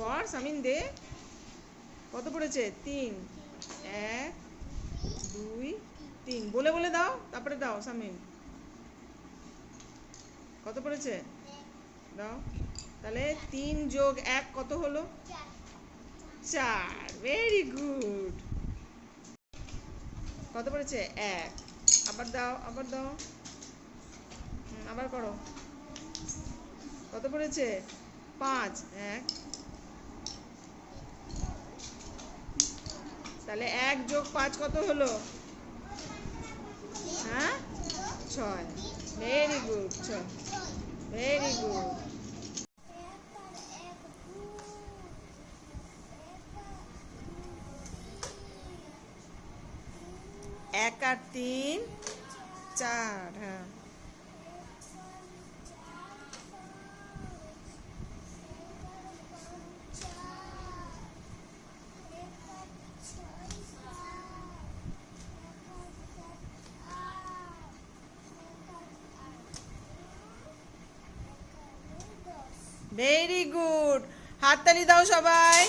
কর সামিন দে। কত পড়েছে? 3। 1 2 3 বলে বলে দাও, তারপরে দাও সামিন। কত পড়েছে দাও। তাহলে 3 যোগ 1 কত হলো? 4। Very good. কত পড়েছে? 1। আবার দাও, আবার দাও। আবার করো। কত পড়েছে? 5। 1। তাহলে 1 যোগ 5 কত হলো? হ্যাঁ, 6। Very good. 6। Very good. 1 আর 3 4। হ্যাঁ, ভেরি গুড। হাততালি দাও সবাই।